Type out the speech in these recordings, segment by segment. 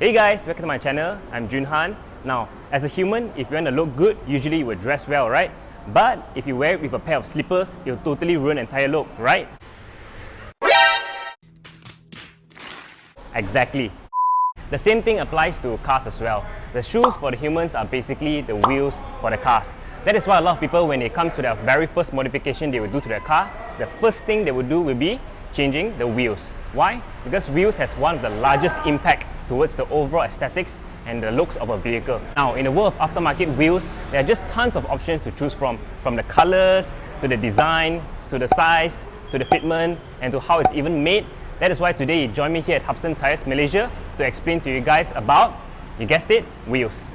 Hey guys, welcome to my channel. I'm Junhan. Now, as a human, if you want to look good, usually you would dress well, right? But if you wear it with a pair of slippers, it'll totally ruin the entire look, right? Exactly. The same thing applies to cars as well. The shoes for the humans are basically the wheels for the cars. That is why a lot of people, when it comes to their very first modification they will do to their car, the first thing they will do will be changing the wheels. Why? Because wheels has one of the largest impact towards the overall aesthetics and the looks of a vehicle. Now, in the world of aftermarket wheels, there are just tons of options to choose from the colors, to the design, to the size, to the fitment, and to how it's even made. That is why today you join me here at HupShun Tyres Malaysia to explain to you guys about, you guessed it, wheels.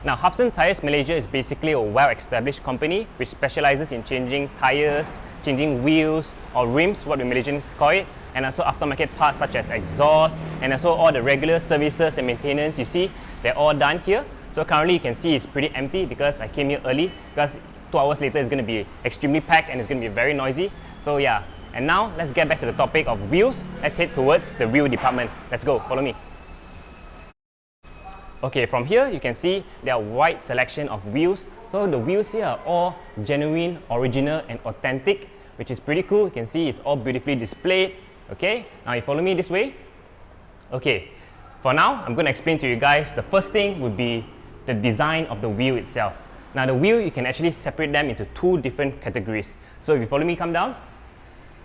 Now, HupShun Tyres Malaysia is basically a well-established company which specialises in changing tyres, changing wheels or rims, what we Malaysians call it, and also aftermarket parts such as exhaust, and also all the regular services and maintenance you see, they're all done here. So currently you can see it's pretty empty because I came here early, because 2 hours later it's going to be extremely packed and it's going to be very noisy. So yeah, and now let's get back to the topic of wheels. Let's head towards the wheel department. Let's go, follow me. Okay, from here you can see there are a wide selection of wheels. So the wheels here are all genuine, original and authentic, which is pretty cool. You can see it's all beautifully displayed. Okay, now you follow me this way. Okay, for now I'm going to explain to you guys. The first thing would be the design of the wheel itself. Now the wheel, you can actually separate them into two different categories. So if you follow me, come down.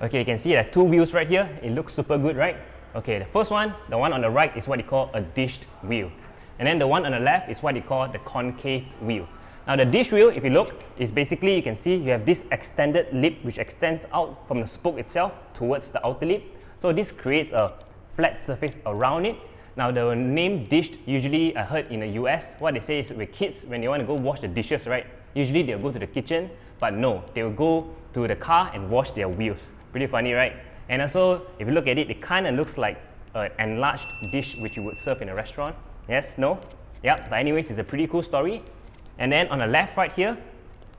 Okay, you can see there are two wheels right here. It looks super good, right? Okay, the first one, the one on the right, is what you call a dished wheel. And then the one on the left is what you call the concave wheel. Now the dish wheel, if you look, is basically, you can see you have this extended lip which extends out from the spoke itself towards the outer lip. So this creates a flat surface around it. Now the name dished, usually I heard in the US, what they say is with kids, when they want to go wash the dishes, right? Usually they'll go to the kitchen, but no, they will go to the car and wash their wheels. Pretty funny, right? And also, if you look at it, it kind of looks like an enlarged dish which you would serve in a restaurant. Yes? No? Yeah, but anyways, it's a pretty cool story. And then on the left right here,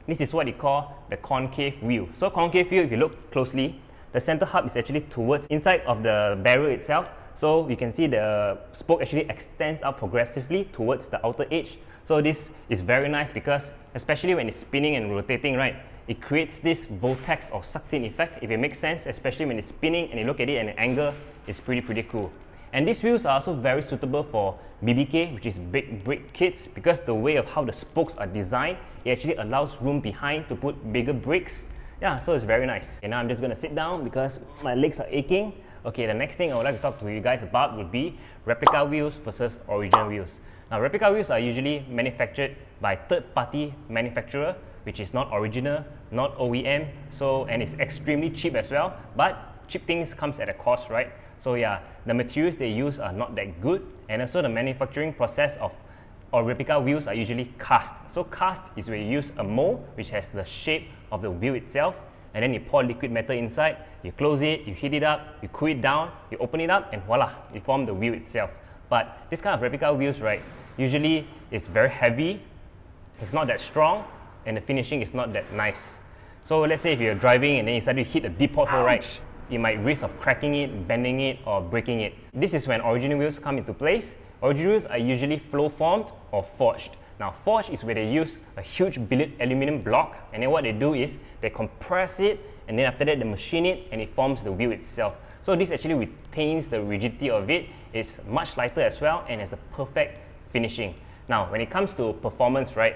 this is what they call the concave wheel. So concave wheel, if you look closely, the center hub is actually towards inside of the barrel itself. So you can see the spoke actually extends out progressively towards the outer edge. So this is very nice because, especially when it's spinning and rotating, right, it creates this vortex or sucked-in effect, if it makes sense, especially when it's spinning and you look at it at an angle, it's pretty cool. And these wheels are also very suitable for BBK, which is big brake kits, because the way of how the spokes are designed, it actually allows room behind to put bigger brakes. Yeah, so it's very nice. And now I'm just going to sit down because my legs are aching. Okay, the next thing I would like to talk to you guys about would be replica wheels versus original wheels. Now, replica wheels are usually manufactured by third-party manufacturer, which is not original, not OEM, and it's extremely cheap as well. But cheap things comes at a cost, right? So yeah, the materials they use are not that good, and also the manufacturing process of replica wheels are usually cast. So cast is where you use a mold which has the shape of the wheel itself, and then you pour liquid metal inside, you close it, you heat it up, you cool it down, you open it up, and voila, you form the wheel itself. But this kind of replica wheels, right, usually it's very heavy, it's not that strong, and the finishing is not that nice. So let's say if you're driving and then you suddenly hit a deep pothole, right, you might risk of cracking it, bending it, or breaking it. This is when original wheels come into place. Original wheels are usually flow formed or forged. Now, forged is where they use a huge billet aluminum block, and then what they do is they compress it, and then after that they machine it, and it forms the wheel itself. So this actually retains the rigidity of it. It's much lighter as well, and has the perfect finishing. Now, when it comes to performance, right,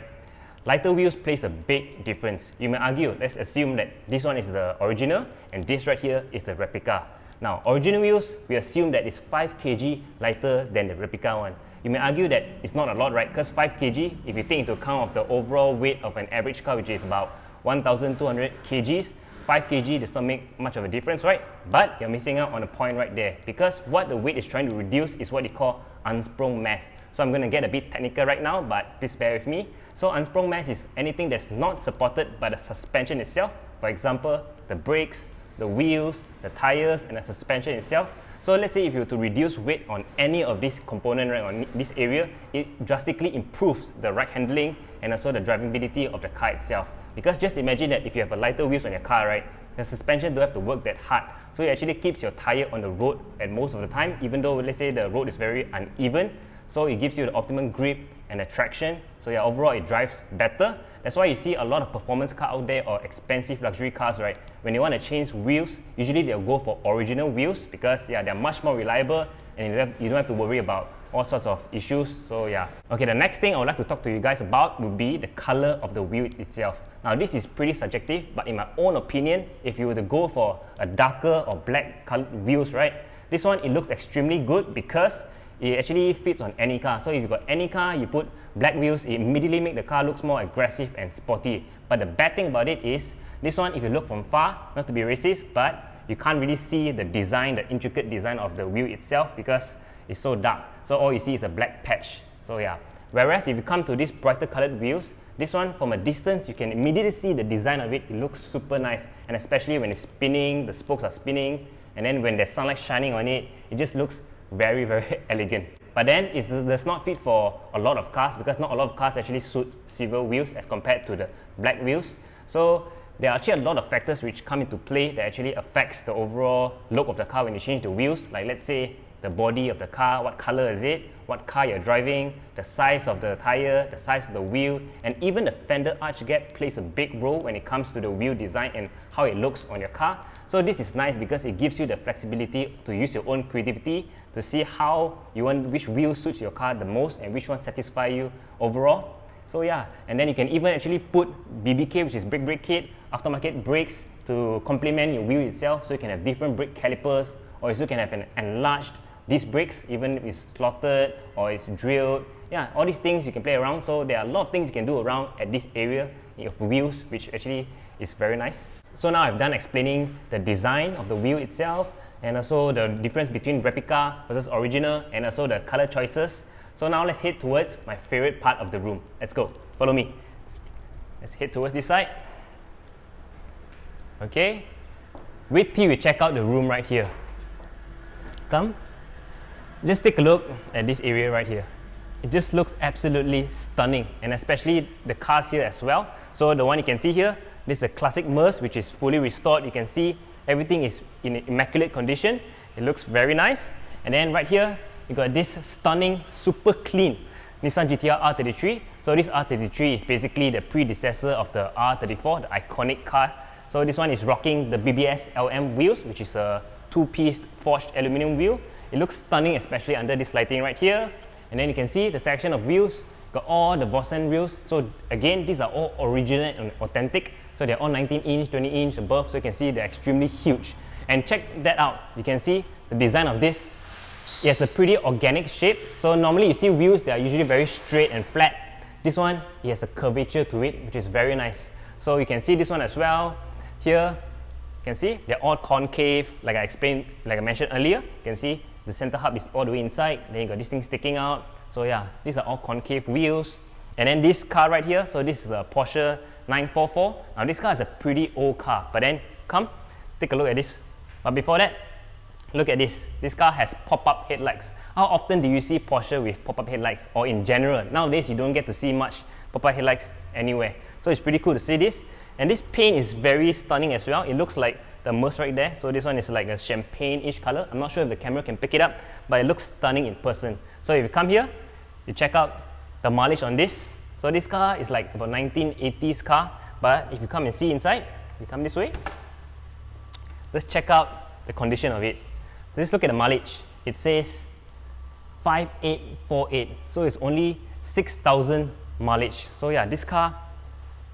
lighter wheels plays a big difference. You may argue, let's assume that this one is the original and this right here is the replica. Now, original wheels, we assume that it's 5 kg lighter than the replica one. You may argue that it's not a lot, right? Because 5 kg, if you take into account of the overall weight of an average car, which is about 1,200 kgs, 5 kg does not make much of a difference, right? But you're missing out on a point right there, because what the weight is trying to reduce is what they call unsprung mass. So I'm going to get a bit technical right now, but please bear with me. So unsprung mass is anything that's not supported by the suspension itself. For example, the brakes, the wheels, the tires, and the suspension itself. So let's say if you were to reduce weight on any of these components, right, on this area, it drastically improves the ride handling and also the drivability of the car itself. Because just imagine that if you have a lighter wheels on your car, right, the suspension don't have to work that hard. So it actually keeps your tire on the road at most of the time, even though let's say the road is very uneven. So it gives you the optimum grip and the traction. So yeah, overall it drives better. That's why you see a lot of performance car out there or expensive luxury cars, right? When they want to change wheels, usually they'll go for original wheels because yeah, they're much more reliable and you don't have to worry about all sorts of issues. So yeah. Okay, the next thing I would like to talk to you guys about would be the color of the wheel itself. Now this is pretty subjective, but in my own opinion, if you were to go for a darker or black colored wheels, right, this one it looks extremely good because it actually fits on any car. So if you've got any car, you put black wheels, it immediately makes the car looks more aggressive and sporty. But the bad thing about it is, this one, if you look from far, not to be racist, but you can't really see the design, the intricate design of the wheel itself because it's so dark. So all you see is a black patch. So yeah. Whereas if you come to these brighter colored wheels, this one from a distance, you can immediately see the design of it. It looks super nice. And especially when it's spinning, the spokes are spinning, and then when there's sunlight shining on it, it just looks very, very elegant. But then it does not fit for a lot of cars because not a lot of cars actually suit silver wheels as compared to the black wheels. So there are actually a lot of factors which come into play that actually affects the overall look of the car when you change the wheels. Like let's say the body of the car, what color is it, what car you're driving, the size of the tire, the size of the wheel, and even the fender arch gap plays a big role when it comes to the wheel design and how it looks on your car. So this is nice because it gives you the flexibility to use your own creativity to see how you want, which wheel suits your car the most and which one satisfies you overall. So yeah, and then you can even actually put BBK, which is brake kit, aftermarket brakes to complement your wheel itself. So you can have different brake calipers, or you can have an enlarged disc brakes, even if it's slotted or it's drilled. Yeah, all these things you can play around. So there are a lot of things you can do around at this area of wheels, which actually is very nice. So now I've done explaining the design of the wheel itself and also the difference between replica versus original and also the color choices. So now let's head towards my favorite part of the room. Let's go, follow me. Let's head towards this side. Okay, wait till we check out the room right here. Come, just take a look at this area right here. It just looks absolutely stunning, and especially the cars here as well. So the one you can see here, this is a classic Merc which is fully restored. You can see everything is in immaculate condition. It looks very nice. And then right here, you got this stunning, super clean Nissan GTR R33. So this R33 is basically the predecessor of the R34, the iconic car. So this one is rocking the BBS LM wheels, which is a two-piece forged aluminum wheel. It looks stunning, especially under this lighting right here. And then you can see the section of wheels, got all the Vossen wheels. So again, these are all original and authentic. So they're all 19-inch, 20-inch above, so you can see they're extremely huge. And check that out. You can see the design of this. It has a pretty organic shape. So normally you see wheels that are usually very straight and flat. This one, it has a curvature to it, which is very nice. So you can see this one as well. Here, you can see they're all concave, like I explained, like I mentioned earlier. You can see the center hub is all the way inside. Then you got this thing sticking out. So yeah, these are all concave wheels. And then this car right here, so this is a Porsche 944. Now this car is a pretty old car, but then come, take a look at this. But before that, look at this. This car has pop-up headlights. How often do you see Porsche with pop-up headlights? Or in general, nowadays you don't get to see much pop-up headlights anywhere. So it's pretty cool to see this. And this paint is very stunning as well. It looks like the Merc right there. So this one is like a champagne-ish color. I'm not sure if the camera can pick it up, but it looks stunning in person. So if you come here, you check out the mileage on this. So this car is like about 1980s car, but if you come and see inside, you come this way, let's check out the condition of it. So let's look at the mileage. It says 5848, so it's only 6,000 mileage. So yeah, this car,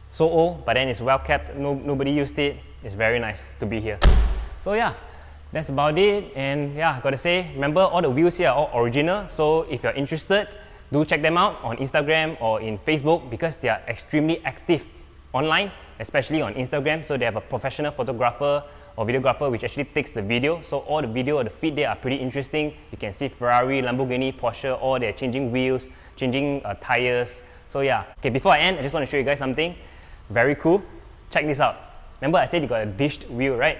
so old, but then it's well kept, nobody used it. It's very nice to be here. So yeah, that's about it. And yeah, gotta say, remember all the wheels here are all original. So if you're interested, do check them out on Instagram or in Facebook because they are extremely active online, especially on Instagram. So they have a professional photographer or videographer which actually takes the video. So all the video or the feed there are pretty interesting. You can see Ferrari, Lamborghini, Porsche, all they're changing wheels, changing tires. So yeah, okay, before I end, I just want to show you guys something very cool. Check this out. Remember I said you got a dished wheel, right?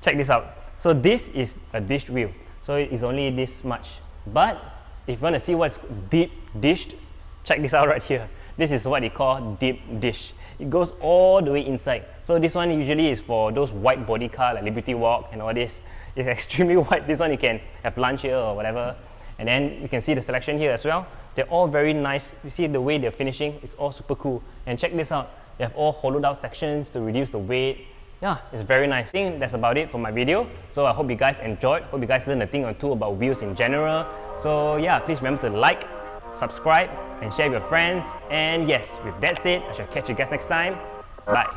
check this out. So this is a dished wheel. So it's only this much. But if you want to see what's deep dished, check this out right here. This is what they call deep dish. It goes all the way inside. So this one usually is for those wide body car like Liberty Walk and all this. It's extremely wide. This one you can have lunch here or whatever. And then you can see the selection here as well. They're all very nice. You see the way they're finishing, it's all super cool. And check this out. They have all hollowed out sections to reduce the weight. Yeah, it's very nice. I think that's about it for my video. So I hope you guys enjoyed. Hope you guys learned a thing or two about wheels in general. So yeah, please remember to like, subscribe, and share with your friends. And yes, with that said, I shall catch you guys next time. Bye.